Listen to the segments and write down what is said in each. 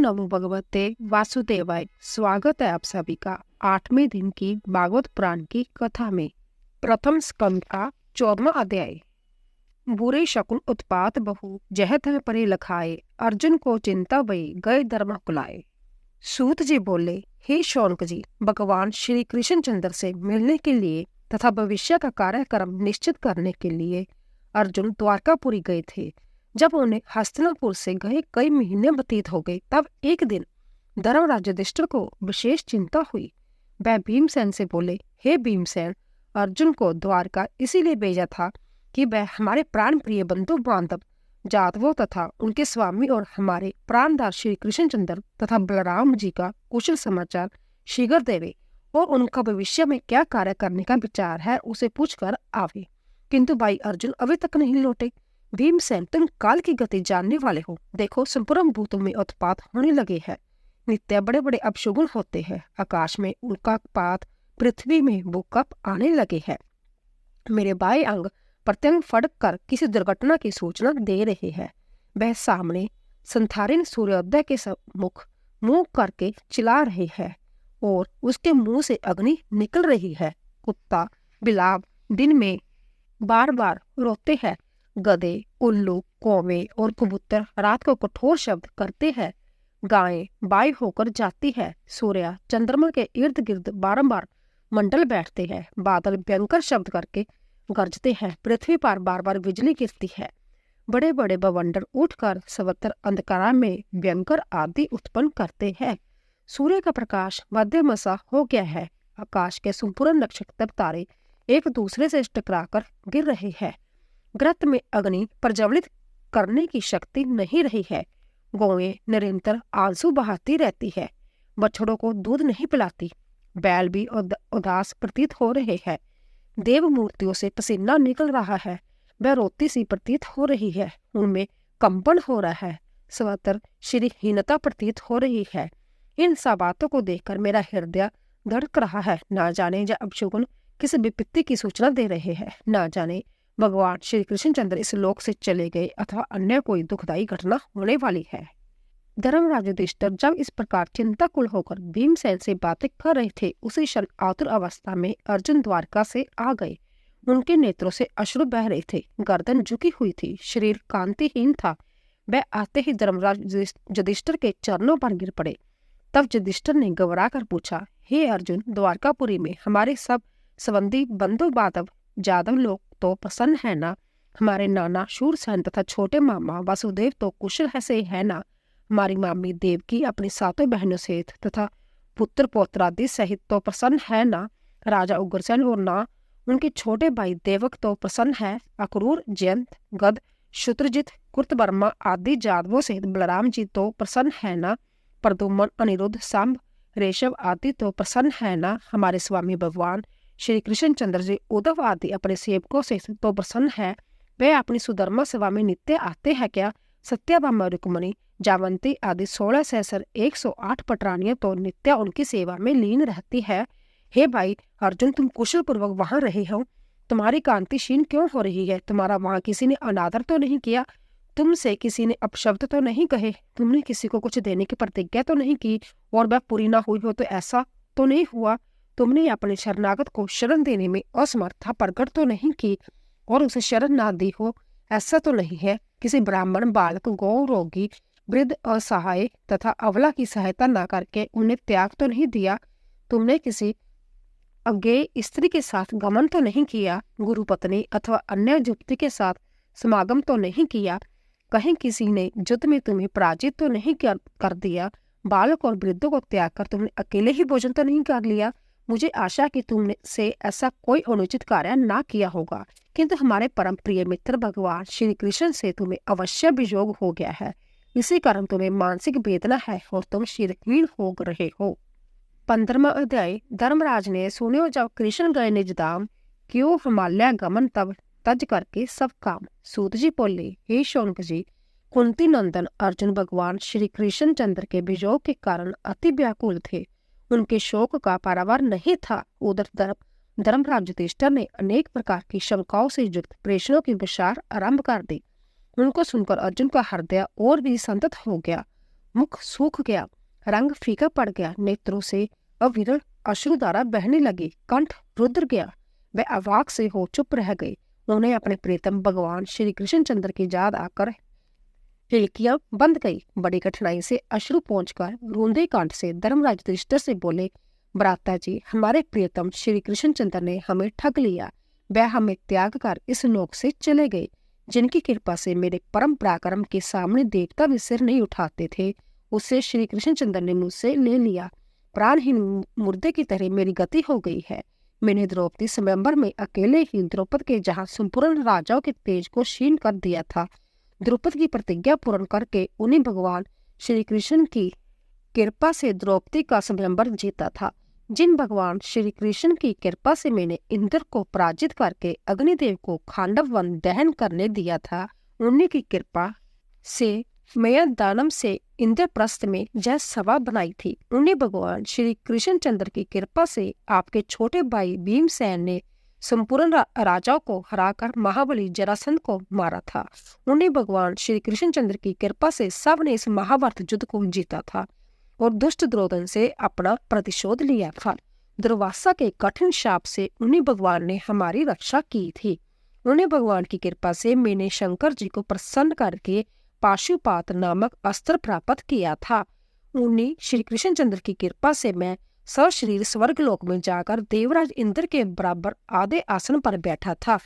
नमो भगवते वासुदेवाय। स्वागत है आप सभी का 8वें दिन की भागवत पुराण की कथा में। प्रथम स्कंद का 14वां अध्याय। बुरे शकुन उत्पात बहु जह तह परे लखाए, अर्जुन को चिंता भई गए धर्म कुलाए। सूत जी बोले, हे शौनक जी, भगवान श्री कृष्णचंद्र से मिलने के लिए तथा भविष्य का कार्यक्रम निश्चित करने के लिए अर्जुन द्वारकापुरी गए थे। जब उन्हें हस्तिनापुर से गए कई महीने व्यतीत हो गए, तब एक दिन धर्मराज युधिष्ठिर को विशेष चिंता हुई। वह भीमसेन से बोले, हे भीमसेन, अर्जुन को द्वारका इसीलिए भेजा था कि वह हमारे प्राण प्रिय बंधु बांधव जादवों तथा उनके स्वामी और हमारे प्राणदार श्री कृष्णचंद्र तथा बलराम जी का कुशल समाचार शीघ्र देवे और उनका भविष्य में क्या कार्य करने का विचार है उसे पूछकर आवे। किंतु भाई अर्जुन अभी तक नहीं लौटे। भीमसेन, तुम काल की गति जानने वाले हो। देखो, संपूर्ण भूतों में उत्पात होने लगे हैं। नित्य बड़े बड़े अपशुगुन होते हैं। आकाश में उल्कापात, पृथ्वी में भूकंप आने लगे हैं। मेरे बाएं अंग प्रत्यंग फड़क कर किसी दुर्घटना की सूचना दे रहे हैं। वह सामने संथारिन सूर्योदय के सम्मुख मुंह करके चिल्ला रहे हैं और उसके मुंह से अग्नि निकल रही है। कुत्ता बिलाव दिन में बार बार रोते हैं। गधे, उल्लू, कौवे और कबूतर रात को कठोर शब्द करते हैं। गायें बाई होकर जाती है। सूर्य चंद्रमा के इर्द गिर्द बारंबार मंडल बैठते हैं। बादल भयंकर शब्द करके गरजते हैं। पृथ्वी पर बार बार बिजली गिरती है। बड़े बड़े बवंडर उठकर सर्वत्र अंधकार में भयंकर आदि उत्पन्न करते हैं। सूर्य का प्रकाश मध्यमसा हो गया है। आकाश के संपूर्ण नक्षत्र तारे एक दूसरे से टकराकर गिर रहे हैं। ग्रत में अग्नि प्रज्वलित करने की शक्ति नहीं रही है। गौएं निरंतर आंसू बहाती रहती है। बछड़ों को दूध नहीं पिलाती। बैल भी उदास प्रतीत हो रहे हैं। देव मूर्तियों से पसीना निकल रहा है। वह रोती सी प्रतीत हो रही है। उनमें कंपन हो रहा है। सर्वत्र श्रीहीनता प्रतीत हो रही है। इन सब बातों को देखकर मेरा हृदय धड़क रहा है। ना जाने जब अपशुगुन किस विपत्ति की सूचना दे रहे हैं। ना जाने भगवान श्री कृष्णचंद्र इस लोक से चले गए अथवा अन्य कोई दुखदायी घटना होने वाली है। धर्मराज युधिष्ठिर जब इस प्रकार चिंताकुल होकर भीमसेन से बातें कर रहे थे, उसी क्षण आतुर अवस्था में अर्जुन द्वारका से आ गए। उनके नेत्रों से अश्रु बह रहे थे। गर्दन झुकी हुई थी। शरीर कांतिहीन था। वह आते ही धर्मराज युधिष्ठिर के चरणों पर गिर पड़े। तब युधिष्ठिर ने घबरा कर पूछा, हे अर्जुन, द्वारकापुरी में हमारे सब संबंधी बंधु बांधव जादव लोग तो प्रसन्न है ना? हमारे नाना शूरसेन तथा छोटे मामा वासुदेव तो कुशल से है ना? हमारी मामी देवकी अपनी सातों बहनों सहित तथा पुत्र पौत्रादि सहित तो प्रसन्न है ना? राजा उग्रसेन और ना उनके छोटे भाई देवक तो प्रसन्न है? अक्रूर, जयंत, गद, शत्रुजित, कुर्तवर्मा आदि जादवों सहित बलराम जी तो प्रसन्न है ना? प्रद्युम्न, अनिरुद्ध, सांब, रेशव आदि तो प्रसन्न है ना? हमारे स्वामी भगवान श्री कृष्णचंद्र जी उद्धव आदि अपने सेवकों से तो प्रसन्न है। वे अपनी सुधर्मा सभा में नित्य आते हैं क्या? सत्याभामा, रुक्मणी, जावंती आदि 16 सहस्र 108 पटरानियां तो नित्य उनकी सेवा में लीन रहती है। हे भाई अर्जुन, तुम कुशल पूर्वक वहां रहे हो। तुम्हारी कांति क्षीण क्यों हो रही है? तुम्हारा वहां किसी ने अनादर तो नहीं किया? तुमसे किसी ने अपशब्द तो नहीं कहे? तुमने किसी को कुछ देने की प्रतिज्ञा तो नहीं की और वह पूरी ना हुई हो तो ऐसा तो नहीं हुआ? तुमने अपने शरणागत को शरण देने में असमर्था प्रकट तो नहीं की और उसे शरण ना दी हो? ऐसा तो नहीं है? किसी ब्राह्मण, बालक, गौ, रोगी, वृद्ध, असहाय तथा अबला की सहायता ना करके उन्हें त्याग तो नहीं दिया? तुमने किसी अज्ञेय स्त्री के साथ गमन तो नहीं किया? गुरु पत्नी अथवा अन्य युवती के साथ समागम तो नहीं किया? कहीं किसी ने युद्ध में तुम्हें पराजित तो नहीं कर दिया? बालक और वृद्धों को त्याग कर तुमने अकेले ही भोजन तो नहीं कर लिया? मुझे आशा कि तुमने से ऐसा कोई अनुचित कार्य ना किया होगा, किंतु हमारे परम प्रिय मित्र भगवान श्री कृष्ण से तुम्हें अवश्य वियोग हो गया है। इसी कारण तुम्हें मानसिक वेदना है और तुम शीलहीन हो रहे हो। 15वां अध्याय। धर्मराज ने सुनो, जब कृष्ण गए निज धाम, क्यों हिमालय गमन तब तज करके सब काम। सूत जी बोले, हे शौनक जी, कुंती नंदन अर्जुन भगवान श्री कृष्णचंद्र के वियोग के कारण अति व्याकुल थे। उनके शोक का पारावार नहीं था। उधर धर्मराज युधिष्ठिर ने अनेक प्रकार की शंकाओं से युक्त प्रश्नों की विचार आरंभ कर दी। उनको सुनकर अर्जुन का हृदय और भी संतत हो गया। मुख सूख गया, रंग फीका पड़ गया, नेत्रों से अविरल अश्रुधारा बहने लगी, कंठ रुद्र गया। वह अवाक से हो चुप रह गए। उन्हें अपने प्रीतम भगवान श्री कृष्णचंद्र की याद आकर खिड़कियां बंद गई। बड़ी कठिनाई से अश्रु पहुंचकर रोंदे कंठ से धर्मराज युधिष्ठिर से बोले, भ्राता जी, हमारे प्रियतम श्री कृष्णचंद्र ने हमें ठग लिया। वह हमें त्याग कर इस लोक से चले गए। जिनकी कृपा से मेरे परम पराक्रम के सामने देवता भी सिर नहीं उठाते थे, उससे श्री कृष्णचंद्र ने मुझसे ले लिया। प्राणहीन मुर्दे की तरह मेरी गति हो गई है। मैंने द्रौपदी स्वयंवर में अकेले ही द्रौपद के जहां संपूर्ण राजाओं के तेज को क्षीण कर दिया था, द्रौपद की प्रतिज्ञा पूर्ण करके उन्हें भगवान श्री कृष्ण की कृपा से द्रौपदी का स्वयंवर जीता था। जिन भगवान श्री कृष्ण की कृपा से मैंने इंद्र को पराजित करके अग्निदेव को खांडव वन दहन करने दिया था, उन्हीं की कृपा से मैं दानव से इंद्रप्रस्थ में जय सभा बनाई थी। उन्हें भगवान श्री कृष्णचंद्र की कृपा से आपके छोटे भाई भीमसेन ने संपूर्ण राजाओं को हराकर महाबली जरासंध को मारा था। उन्हें भगवान श्री कृष्णचंद्र की कृपा से सबने इस महाभारत युद्ध को जीता था और दुष्ट द्रोदन से अपना प्रतिशोध लिया था। दुर्वासा के कठिन शाप से उन्हें भगवान ने हमारी रक्षा की थी। उन्हें भगवान की कृपा से मैंने शंकर जी को प्रसन्न करके पाशुपात नामक अस्त्र प्राप्त किया था। उन्हीं श्री कृष्णचंद्र की कृपा से मैं सशरीर स्वर्गलोक में जाकर देवराज इंद्र के बराबर आधे आसन पर बैठा था।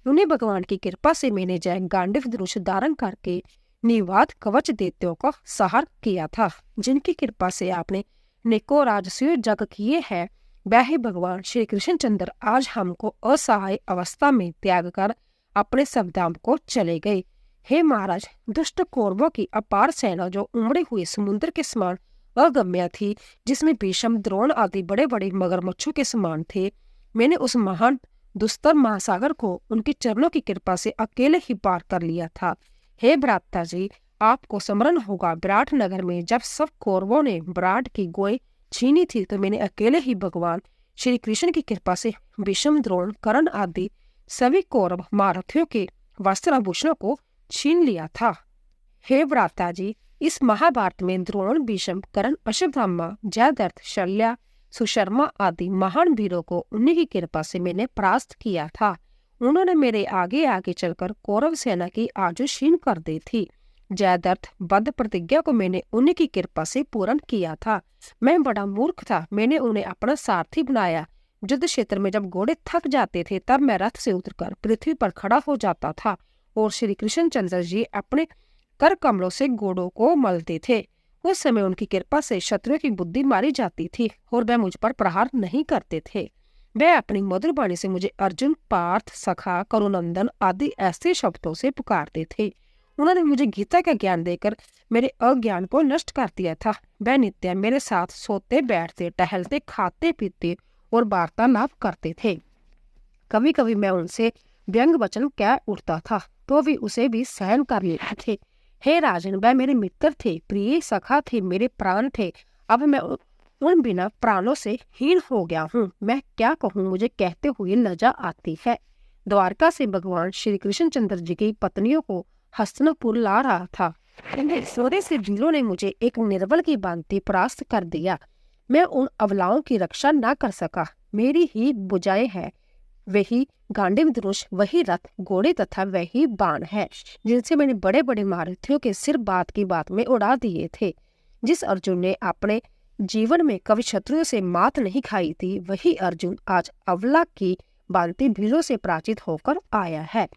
उन्हें भगवान की कृपा से मैंने जय गांडीव धनुष धारण करके निवाद कवच दैत्यों का संहार किया था। जिनकी कृपा से आपने नेको राजसूय जग किए हैं, वह ही भगवान श्री कृष्णचंद्र आज हमको असहाय अवस्था में त्याग कर अपने सबधाम को चले गए। हे महाराज, दुष्ट कौरवों की अपार सेना जो उमड़े हुए समुद्र के समान अगम्य थी, जिसमें भीष्म, द्रोण आदि बड़े बड़े मगरमच्छों के समान थे, मैंने उस महान दुस्तर महासागर को उनके चरणों की कृपा से अकेले ही पार कर लिया था। हे भ्राता जी, आपको स्मरण होगा, विराट नगर में जब सब कौरवों ने विराट की गोई छीनी थी, तो मैंने अकेले ही भगवान श्री कृष्ण की कृपा से भीष्म, द्रोण, कर्ण आदि सभी कौरव महारथियों के वस्त्र आभूषणों को छीन लिया था। हे भ्राता जी, इस महाभारत में द्रोण, भीष्म, कर्ण, अश्वत्थामा, जयद्रथ, शल्य, सुशर्मा आदि महान वीरों को उन्हीं की कृपा से मैंने परास्त किया था। उन्होंने मेरे आगे आगे चलकर कौरव सेना की आजू क्षीण कर दी थी। जयद्रथ बद्ध प्रतिज्ञा को मैंने उन्हीं की कृपा से पूर्ण किया था। मैं बड़ा मूर्ख था, मैंने उन्हें अपना सारथी बनाया। युद्ध क्षेत्र में जब घोड़े थक जाते थे, तब मैं रथ से उतरकर पृथ्वी पर खड़ा हो जाता था और श्री कृष्णचंद्र जी अपने कर कमलों से घोड़ों को मलते थे। उस समय उनकी कृपा से शत्रुओं की बुद्धि मारी जाती थी और वह मुझ पर प्रहार नहीं करते थे। वह अपनी मधुर वाणी से मुझे अर्जुन, पार्थ, सखा, करुनंदन आदि ऐसे शब्दों से पुकारते थे। उन्होंने मुझे गीता का ज्ञान देकर मेरे अज्ञान को नष्ट कर दिया था। वह नित्य मेरे साथ सोते, बैठते, टहलते, खाते, पीते और वार्तालाप करते थे। कभी कभी मैं उनसे व्यंग वचन कह उठता था तो वे उसे भी सहन कर लेते थे। हे राजन, वह मेरे मित्र थे, प्रिय सखा थे, मेरे प्राण थे। अब मैं उन बिना प्राणों से हीन हो गया हूँ। मैं क्या कहूँ, मुझे कहते हुए लज्जा आती है। द्वारका से भगवान श्री कृष्णचंद्र जी की पत्नियों को हस्तिनापुर ला रहा था। सोरे से वीरों ने मुझे एक निर्बल की भांति परास्त कर दिया। मैं उन अबलाओं की रक्षा न कर सका। मेरी ही बुझाएं है, वही गांडीव धनुष, वही रथ, घोड़े तथा वही बाण है जिनसे मैंने बड़े बड़े महारथियों के सिर बात की बात में उड़ा दिए थे। जिस अर्जुन ने अपने जीवन में कभी शत्रुओं से मात नहीं खाई थी, वही अर्जुन आज अबला की भांति भीलों से पराजित होकर आया है।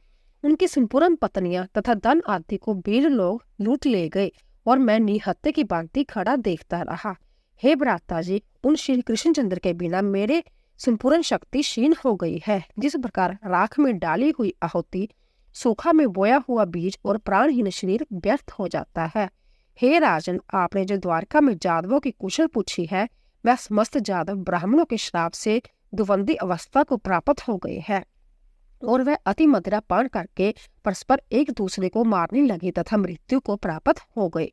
उनकी संपूर्ण पत्नियां तथा धन आदि को वीर लोग लूट ले गए और मैं निहत्थे की भांति खड़ा देखता रहा। हे भ्राता जी, उन श्री कृष्णचंद्र के बिना मेरे संपूर्ण शक्ति क्षीण हो गई है। जिस प्रकार राख में डाली हुई आहुति, सूखा में बोया हुआ बीज और प्राणहीन शरीर व्यर्थ हो जाता है। हे राजन, आपने जो द्वारका में जादवों की कुशल पूछी है, वह समस्त जादव ब्राह्मणों के श्राप से दुवंदी अवस्था को प्राप्त हो गए हैं और वह अति मदिरा पान करके परस्पर एक दूसरे को मारने लगे तथा मृत्यु को प्राप्त हो गए।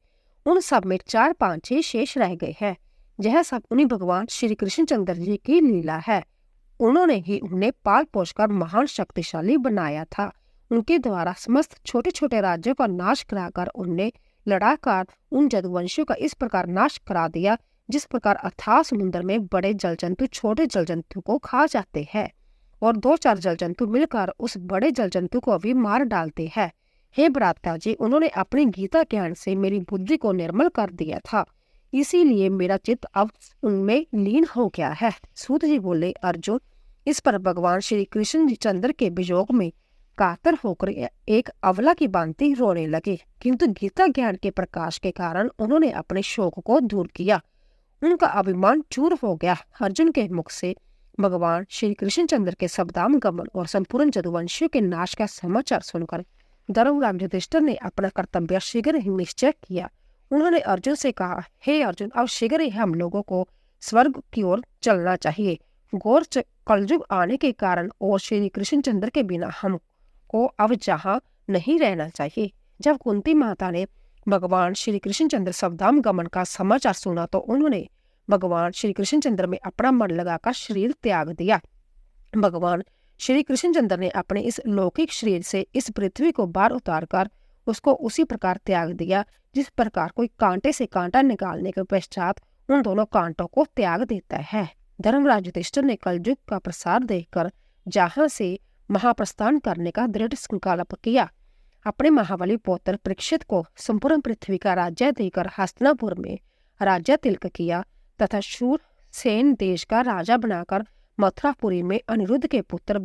उन सब में 4-5 शेष रह गए हैं। यह सब उन्हीं भगवान श्री कृष्णचंद्र जी की लीला है। उन्होंने ही उन्हें पाल पोषकर महान शक्तिशाली बनाया था। उनके द्वारा समस्त छोटे छोटे राज्यों का नाश कराकर उन्हें लड़ाकर उन जदुवंशियों का इस प्रकार नाश करा दिया जिस प्रकार अथाह समुद्र में बड़े जलजंतु छोटे जलजंतु को खा जाते हैं और 2-4 जलजंतु मिलकर उस बड़े जलजंतु को भी मार डालते हैं। हे भ्राता जी, उन्होंने अपनी गीता ज्ञान से मेरी बुद्धि को निर्मल कर दिया था, इसीलिए मेरा चित्त अब उनमें लीन हो गया है। सूत जी बोले, अर्जुन, इस पर भगवान श्री कृष्ण चंद्र के वियोग में कातर होकर एक अवला की भांति रोने लगे, किंतु गीता ज्ञान के प्रकाश के कारण उन्होंने अपने शोक को दूर किया। उनका अभिमान चूर हो गया। अर्जुन के मुख से भगवान श्री कृष्ण चंद्र के शब्दानुगमन और संपूर्ण जदुवंशियों के नाश का समाचार सुनकर धर्मराज युधिष्ठिर ने अपना कर्तव्य शीघ्र ही निश्चय किया। उन्होंने अर्जुन से कहा, हे अर्जुन, अब शीघ्र ही हम लोगों को स्वर्ग की ओर चलना चाहिए। घोर कलयुग आने के कारण और श्री कृष्ण चंद्र के बिना हमको अब जहाँ नहीं रहना चाहिए। जब कुंती माता ने भगवान श्री कृष्ण चंद्र शब्दानुगमन का समाचार सुना तो उन्होंने भगवान श्री कृष्ण चंद्र में अपना मन लगाकर शरीर त्याग दिया। भगवान श्री कृष्ण चंद्र ने अपने इस लौकिक शरीर से इस पृथ्वी को बाहर उतारकर उसको उसी प्रकार त्याग दिया जिस प्रकार कोई कांटे से कांटा निकालने के पश्चात उन दोनों कांटों को त्याग देता है। धर्मराज युधिष्ठिर ने कलयुग का प्रसार देखकर जहाँ से महाप्रस्थान करने का दृढ़ संकल्प किया। अपने महाबली पौत्र परीक्षित को संपूर्ण पृथ्वी का राज्य देकर हस्तिनापुर में राज्य तिलक किया तथा शूर सेन देश का राजा बनाकर मथुरापुरी में अनिरुद्ध के पुत्र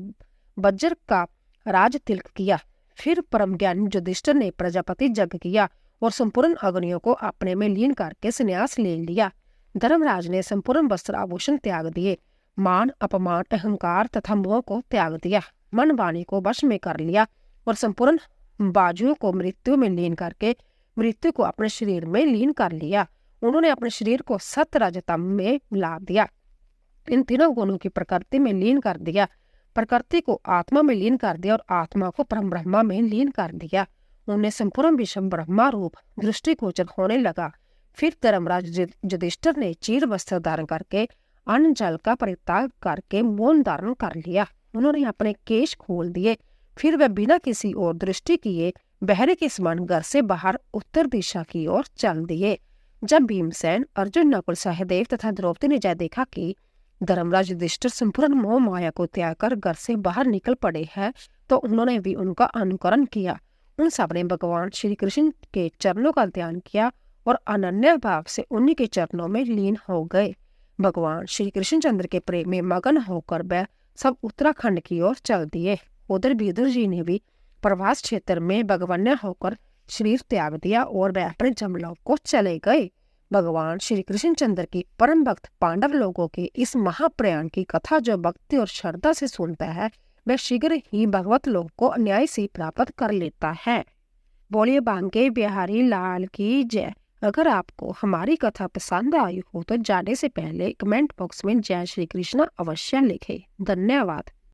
वज्र का राज तिलक किया। फिर परम ज्ञानी युधिष्ठिर ने प्रजापति यज्ञ किया और संपूर्ण अग्नियों को अपने में लीन करके संन्यास ले लिया। धर्मराज ने संपूर्ण वस्त्र आभूषण त्याग दिए, मान अपमान अहंकार तथा मोह को त्याग दिया, मन वाणी को वश में कर लिया और संपूर्ण बाजुओं को मृत्यु में लीन करके मृत्यु को अपने शरीर में लीन कर लिया। उन्होंने अपने शरीर को सत्य रजतम में ला दिया, इन तीनों गुणों की प्रकृति में लीन कर दिया, प्रकृति को आत्मा में लीन कर दिया और आत्मा को परम ब्रह्मा में लीन कर दिया। उन्हें संपूर्ण विषम ब्रह्मा रूप दृष्टिगोचर होने लगा। फिर धर्मराज युधिष्ठिर ने चीर वस्त्र धारण करके अन्न जल का परित्याग करके मौन धारण कर लिया। उन्होंने अपने केश खोल दिए। फिर वह बिना किसी और दृष्टि किए बहरे के समान घर से बाहर उत्तर दिशा की ओर चल दिए। जब भीमसेन, अर्जुन, नकुल, सहदेव तथा द्रौपदी ने जय देखा कि धर्मराज युधिष्ठिर संपूर्ण मोह माया को त्याग कर घर से बाहर निकल पड़े हैं तो उन्होंने भी उनका अनुकरण किया। उन सब ने भगवान श्री कृष्ण के चरणों का ध्यान किया और अनन्य भाव से उन्हीं के चरणों में लीन हो गए। भगवान श्री कृष्ण चंद्र के प्रेम में मगन होकर वह सब उत्तराखंड की ओर चल दिए। उधर विदुर जी ने भी प्रवास क्षेत्र में भगवन्य होकर शरीर त्याग दिया और वह अपने जमलोक को चले गए। भगवान श्री कृष्ण चंद्र की परम भक्त पांडव लोगों के इस महाप्रयाण की कथा जो भक्ति और श्रद्धा से सुनता है वह शीघ्र ही भगवत लोक को अन्याय से प्राप्त कर लेता है। बोलिए बांके बिहारी लाल की जय। अगर आपको हमारी कथा पसंद आई हो तो जाने से पहले कमेंट बॉक्स में जय श्री कृष्ण अवश्य लिखें। धन्यवाद।